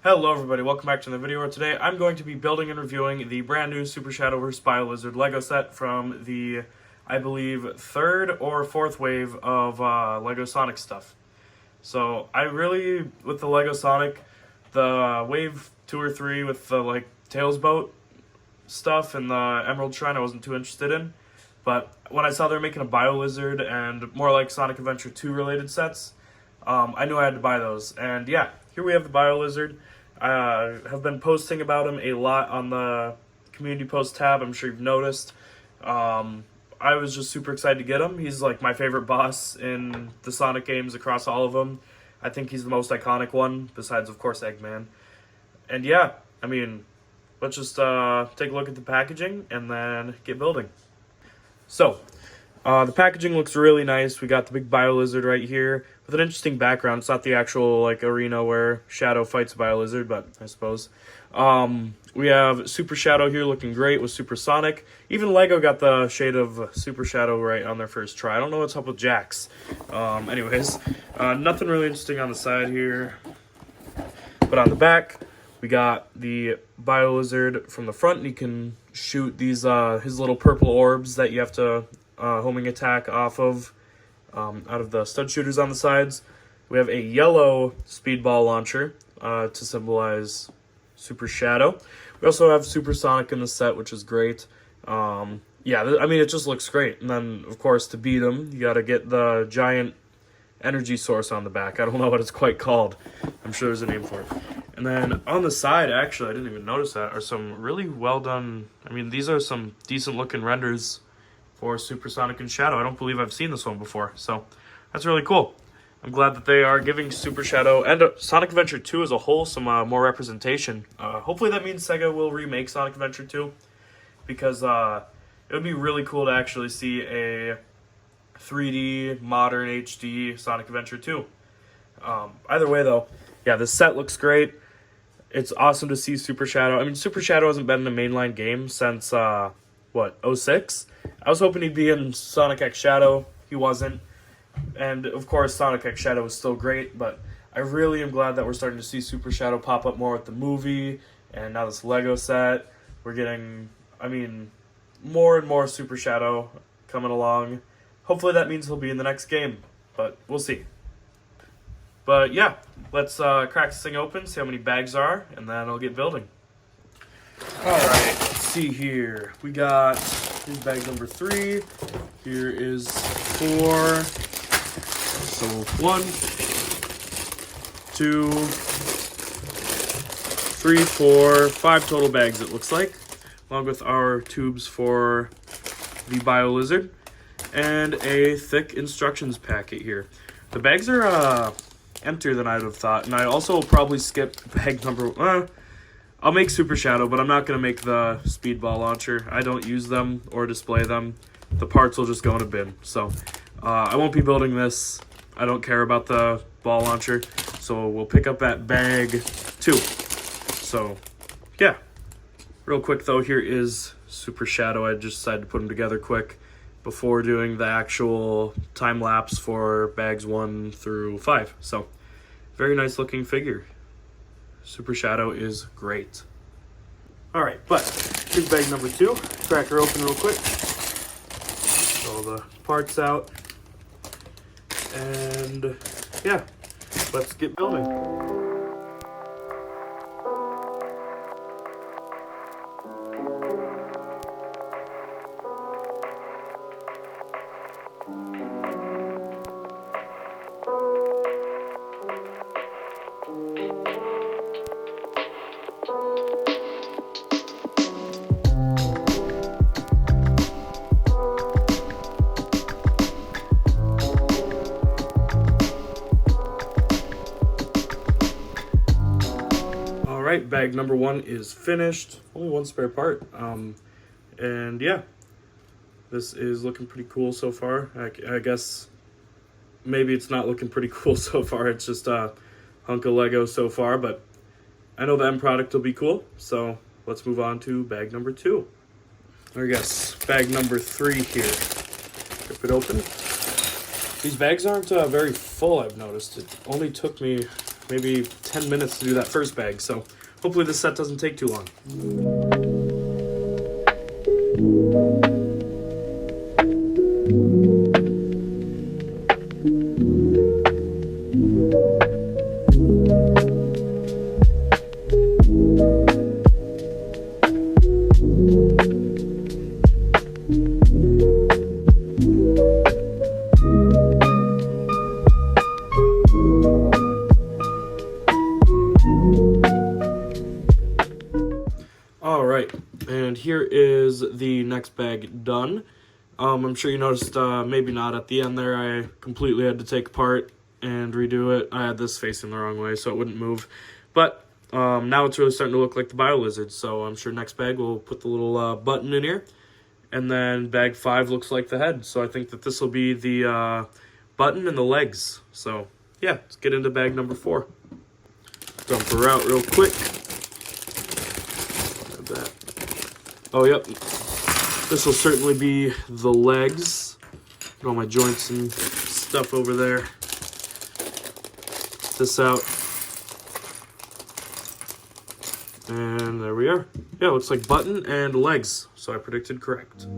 Hello everybody, welcome back to the video where today I'm going to be building and reviewing the brand new Super Shadow vs. Biolizard Lego set from the, I believe, third or fourth wave of Lego Sonic stuff. So I really, with the Lego Sonic, the wave 2 or 3 with the Tails boat stuff and the Emerald Shrine I wasn't too interested in. But when I saw they were making a Biolizard and more like Sonic Adventure 2 related sets, I knew I had to buy those. And yeah, here we have the Biolizard. I have been posting about him a lot on the community post tab. I'm sure you've noticed. I was just super excited to get him. He's like my favorite boss in the Sonic games across all of them. I think he's the most iconic one, besides of course Eggman. And yeah, I mean, let's just take a look at the packaging and then get building. So, the packaging looks really nice. We got the big Biolizard right here with an interesting background. It's not the actual arena where Shadow fights Biolizard, but I suppose. We have Super Shadow here looking great with Super Sonic. Even Lego got the shade of Super Shadow right on their first try. I don't know what's up with Jax. Anyways, nothing really interesting on the side here. But on the back, we got the Biolizard from the front. And you can shoot these his little purple orbs that you have to homing attack off of out of the stud shooters on the sides. We have a yellow speedball launcher to symbolize Super Shadow. We also have Super Sonic in the set, which is great. Yeah, I mean, it just looks great. And then, of course, to beat him, you got to get the giant energy source on the back. I don't know what it's quite called. I'm sure there's a name for it. And then on the side, actually, I didn't even notice that, are some really well done. I mean, these are some decent looking renders for Super Sonic and Shadow. I don't believe I've seen this one before, so that's really cool. I'm glad that they are giving Super Shadow and Sonic Adventure 2 as a whole some more representation. Hopefully that means Sega will remake Sonic Adventure 2, because it would be really cool to actually see a 3D, modern HD Sonic Adventure 2. Either way, though, yeah, this set looks great. It's awesome to see Super Shadow. I mean, Super Shadow hasn't been in a mainline game since, what, 06? I was hoping he'd be in Sonic X Shadow. He wasn't. And, of course, Sonic X Shadow is still great, but I really am glad that we're starting to see Super Shadow pop up more with the movie, and now this Lego set. We're getting, I mean, more and more Super Shadow coming along. Hopefully that means he'll be in the next game, but we'll see. But yeah, let's crack this thing open, see how many bags are, and then I'll get building. Alright, let's see here. We got, here's bag number 3. Here is 4. So 1, 2, 3, 4, 5 total bags it looks like, along with our tubes for the Biolizard, and a thick instructions packet here. The bags are emptier than I would have thought, and I also will probably skip bag number... I'll make Super Shadow, but I'm not going to make the speedball launcher. I don't use them or display them. The parts will just go in a bin. So I won't be building this. I don't care about the ball launcher. So we'll pick up at bag 2. So yeah. Real quick though, here is Super Shadow. I just decided to put them together quick before doing the actual time lapse for bags 1 through 5. So very nice looking figure. Super Shadow is great. Alright, but here's bag number 2. Crack her open real quick. Get all the parts out. And yeah, let's get building. Alright, bag number 1 is finished. Only one spare part. And yeah, this is looking pretty cool so far. I guess maybe it's not looking pretty cool so far. It's just a hunk of Lego so far, but I know the end product will be cool. So let's move on to bag number 2. I guess bag number 3 here. Rip it open. These bags aren't very full, I've noticed. It only took me maybe 10 minutes to do that first bag, so hopefully this set doesn't take too long. Alright, and here is the next bag done. I'm sure you noticed, maybe not at the end there, I completely had to take apart and redo it. I had this facing the wrong way so it wouldn't move. But now it's really starting to look like the Biolizard, so I'm sure next bag we'll put the little button in here. And then bag 5 looks like the head, so I think that this will be the button and the legs. So yeah, let's get into bag number 4. Dump her out real quick. That. Oh, yep. This will certainly be the legs. Get all my joints and stuff over there. Get this out. And there we are. Yeah, looks like button and legs. So I predicted correct.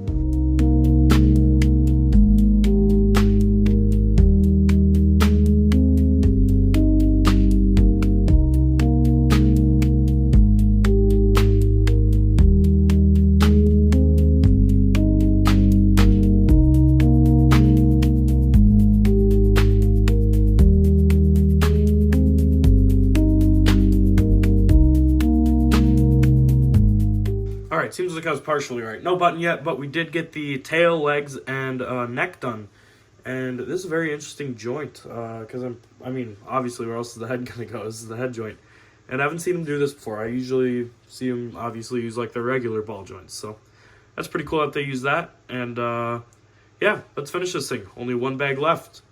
Alright, seems like I was partially right. No button yet, but we did get the tail, legs, and neck done. And this is a very interesting joint, because I mean, obviously, where else is the head going to go? This is the head joint. And I haven't seen him do this before. I usually see him, obviously, use like the regular ball joints. So that's pretty cool that they use that. And yeah, let's finish this thing. Only one bag left.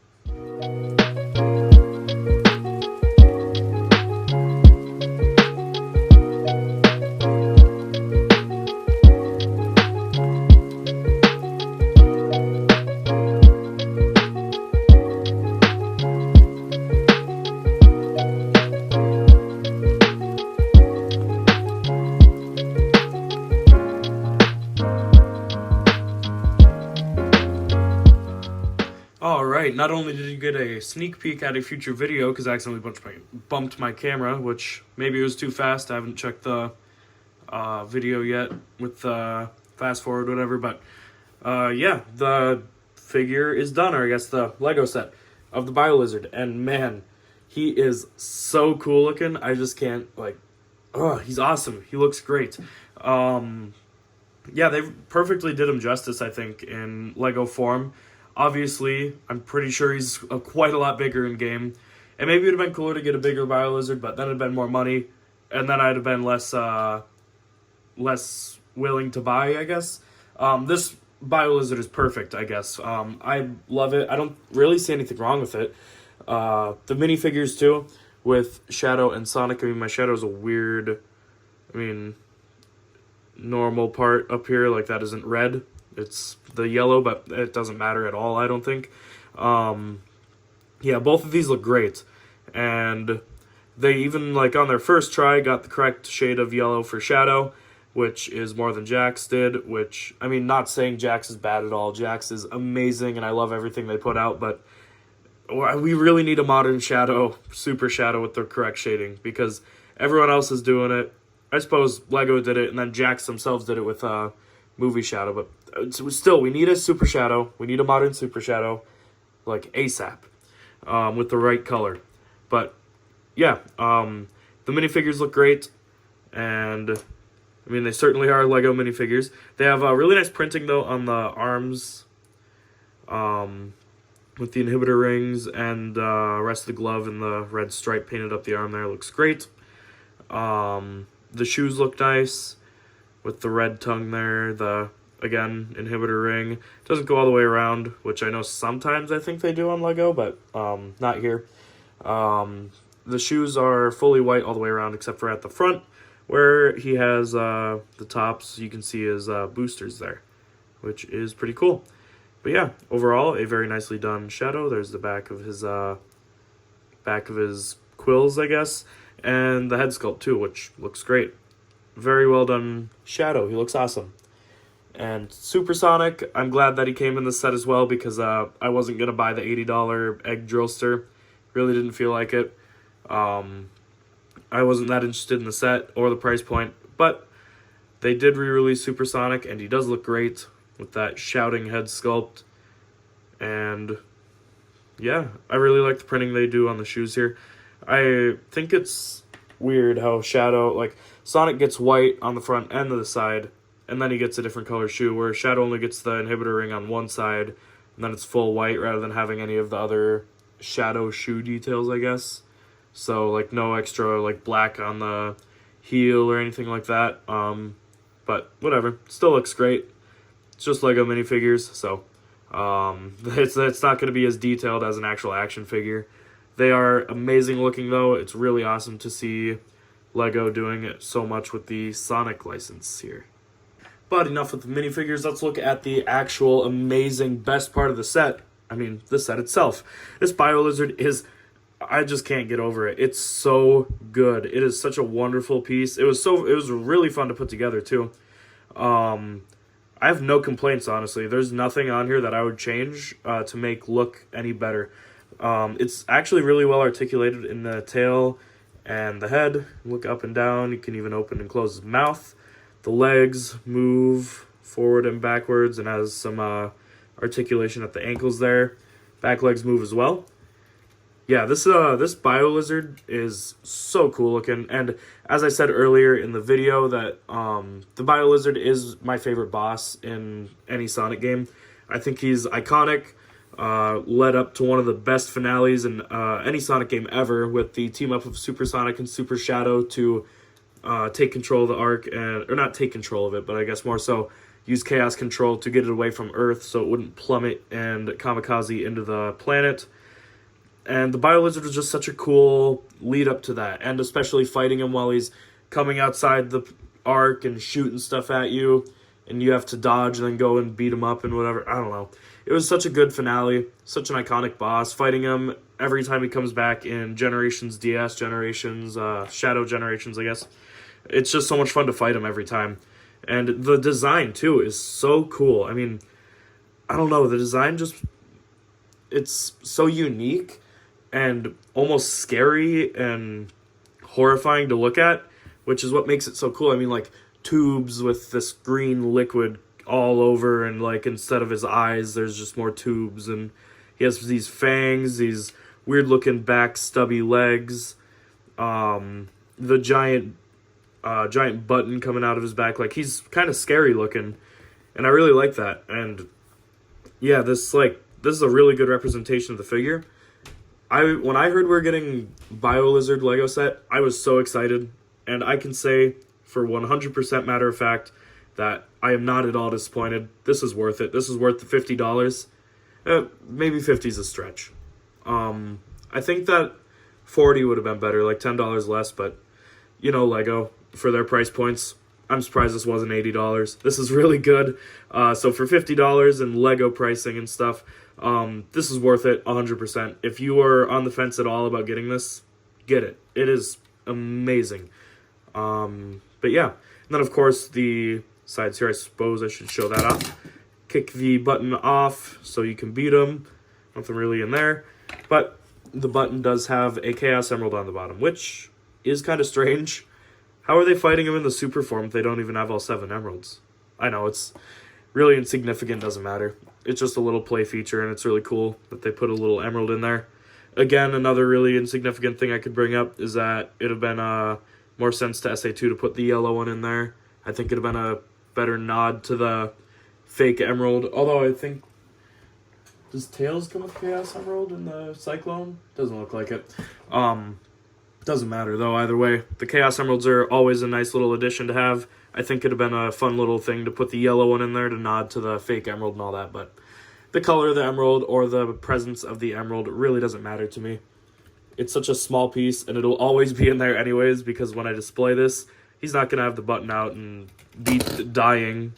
Alright, not only did you get a sneak peek at a future video, because I accidentally bumped my camera, which maybe it was too fast, I haven't checked the video yet with fast forward, whatever, but yeah, the figure is done, or I guess the Lego set of the Biolizard, and man, he is so cool looking, I just can't, like, oh, he's awesome, he looks great. Yeah, they perfectly did him justice, I think, in Lego form. Obviously, I'm pretty sure he's quite a lot bigger in game. And maybe it would have been cooler to get a bigger Biolizard, but then it would have been more money. And then I'd have been less willing to buy, I guess. This Biolizard is perfect, I guess. I love it. I don't really see anything wrong with it. The minifigures, too, with Shadow and Sonic. I mean, my Shadow's a weird, normal part up here. Like, that isn't red. It's the yellow, but it doesn't matter at all, I don't think. Yeah, both of these look great. And they even, like, on their first try, got the correct shade of yellow for Shadow, which is more than Jax did, which, I mean, not saying Jax is bad at all. Jax is amazing, and I love everything they put out, but we really need a modern Shadow, Super Shadow, with the correct shading, because everyone else is doing it. I suppose Lego did it, and then Jax themselves did it with movie Shadow, but still, we need a Super Shadow. We need a modern Super Shadow, like ASAP, with the right color. But yeah, the minifigures look great, and I mean, they certainly are Lego minifigures. They have really nice printing though on the arms, with the inhibitor rings and rest of the glove and the red stripe painted up the arm there. Looks great. The shoes look nice with the red tongue there. The again, inhibitor ring. Doesn't go all the way around, which I know sometimes I think they do on Lego, but not here. The shoes are fully white all the way around except for at the front, where he has the tops. You can see his boosters there, which is pretty cool. But yeah, overall, a very nicely done Shadow. There's the back of his quills, I guess, and the head sculpt too, which looks great. Very well done Shadow. He looks awesome. And Supersonic, I'm glad that he came in the set as well because I wasn't going to buy the $80 egg drillster. Really didn't feel like it. I wasn't that interested in the set or the price point, but they did re-release Supersonic, and he does look great with that shouting head sculpt. And yeah, I really like the printing they do on the shoes here. I think it's weird how Shadow, like, Sonic gets white on the front and the side, and then he gets a different color shoe, where Shadow only gets the inhibitor ring on one side, and then it's full white rather than having any of the other Shadow shoe details, I guess. So, like, no extra, like, black on the heel or anything like that. But whatever. Still looks great. It's just Lego minifigures, so it's not going to be as detailed as an actual action figure. They are amazing looking, though. It's really awesome to see Lego doing it so much with the Sonic license here. But enough with the minifigures. Let's look at the actual amazing best part of the set. I mean, the set itself. This Biolizard is... I just can't get over it. It's so good. It is such a wonderful piece. It was really fun to put together too. I have no complaints, honestly. There's nothing on here that I would change to make look any better. It's actually really well articulated in the tail and the head. Look up and down. You can even open and close his mouth. The legs move forward and backwards and has some articulation at the ankles there. Back legs move as well. Yeah, this Biolizard is so cool looking, and as I said earlier in the video, that the Biolizard is my favorite boss in any Sonic game. I think he's iconic, led up to one of the best finales in any Sonic game ever, with the team-up of Supersonic and Super Shadow to take control of the Ark, or not take control of it, but I guess more so use Chaos Control to get it away from Earth so it wouldn't plummet and kamikaze into the planet. And the Biolizard was just such a cool lead up to that, and especially fighting him while he's coming outside the Ark and shooting stuff at you, and you have to dodge and then go and beat him up and whatever. I don't know. It was such a good finale, such an iconic boss. Fighting him every time he comes back in Generations DS, Generations, Shadow Generations, I guess. It's just so much fun to fight him every time. And the design, too, is so cool. I mean, I don't know, the design just... It's so unique and almost scary and horrifying to look at, which is what makes it so cool. I mean, like, tubes with this green liquid all over, and, like, instead of his eyes, there's just more tubes, and he has these fangs, these weird-looking back stubby legs, the giant button coming out of his back. Like, he's kind of scary looking, and I really like that. And, yeah, this is a really good representation of the figure. When I heard we were getting Biolizard Lego set, I was so excited, and I can say for 100% matter of fact that I am not at all disappointed. This is worth it. This is worth the $50. Maybe 50 is a stretch. I think that 40 would have been better, like $10 less, but you know, Lego, for their price points, I'm surprised this wasn't $80. This is really good. So for $50 and Lego pricing and stuff, this is worth it 100%. If you are on the fence at all about getting this, get it. It is amazing. But yeah, and then of course the sides here, I suppose I should show that off. Kick the button off so you can beat them. Nothing really in there. But the button does have a Chaos Emerald on the bottom, which is kind of strange. How are they fighting him in the super form if they don't even have all 7 emeralds? I know, it's really insignificant, doesn't matter. It's just a little play feature, and it's really cool that they put a little emerald in there. Again, another really insignificant thing I could bring up is that it would have been more sense to SA2 to put the yellow one in there. I think it would have been a better nod to the fake emerald. Although I think... Does Tails come with Chaos Emerald in the Cyclone? Doesn't look like it. Doesn't matter, though, either way. The Chaos Emeralds are always a nice little addition to have. I think it would have been a fun little thing to put the yellow one in there to nod to the fake emerald and all that, but the color of the emerald or the presence of the emerald really doesn't matter to me. It's such a small piece, and it'll always be in there anyways, because when I display this, he's not going to have the button out and be dying.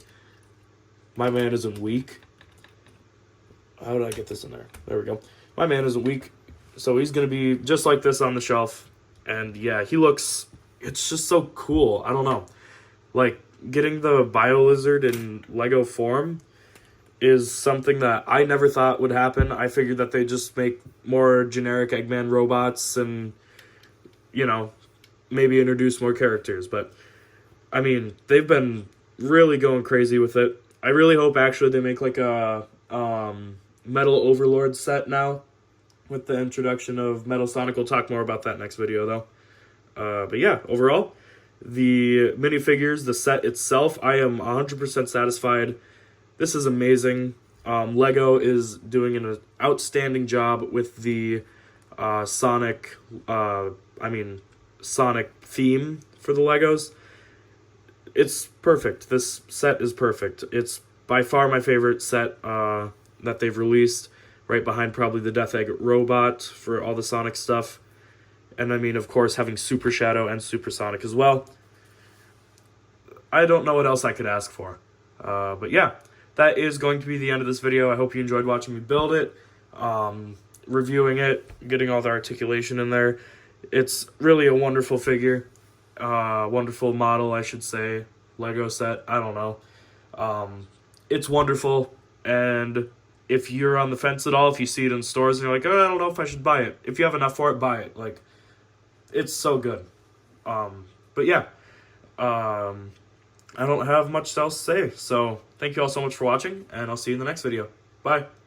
My man isn't weak. How did I get this in there? There we go. My man isn't weak, so he's going to be just like this on the shelf And yeah, it's just so cool. I don't know. Like, getting the Biolizard in Lego form is something that I never thought would happen. I figured that they just make more generic Eggman robots and, you know, maybe introduce more characters. But, I mean, they've been really going crazy with it. I really hope, actually, they make, like, a Metal Overlord set now with the introduction of Metal Sonic. We'll talk more about that next video, though. But, yeah, overall, the minifigures, the set itself, I am 100% satisfied. This is amazing. Lego is doing an outstanding job with the Sonic theme for the Legos. It's perfect. This set is perfect. It's by far my favorite set that they've released, right behind probably the Death Egg robot for all the Sonic stuff. And I mean, of course, having Super Shadow and Super Sonic as well. I don't know what else I could ask for. But yeah, that is going to be the end of this video. I hope you enjoyed watching me build it, reviewing it, getting all the articulation in there. It's really a wonderful figure. Wonderful model, I should say. Lego set, I don't know. It's wonderful, and if you're on the fence at all, if you see it in stores and you're like, oh, I don't know if I should buy it, if you have enough for it, buy it. Like, it's so good. But yeah, I don't have much else to say, so thank you all so much for watching, and I'll see you in the next video. Bye.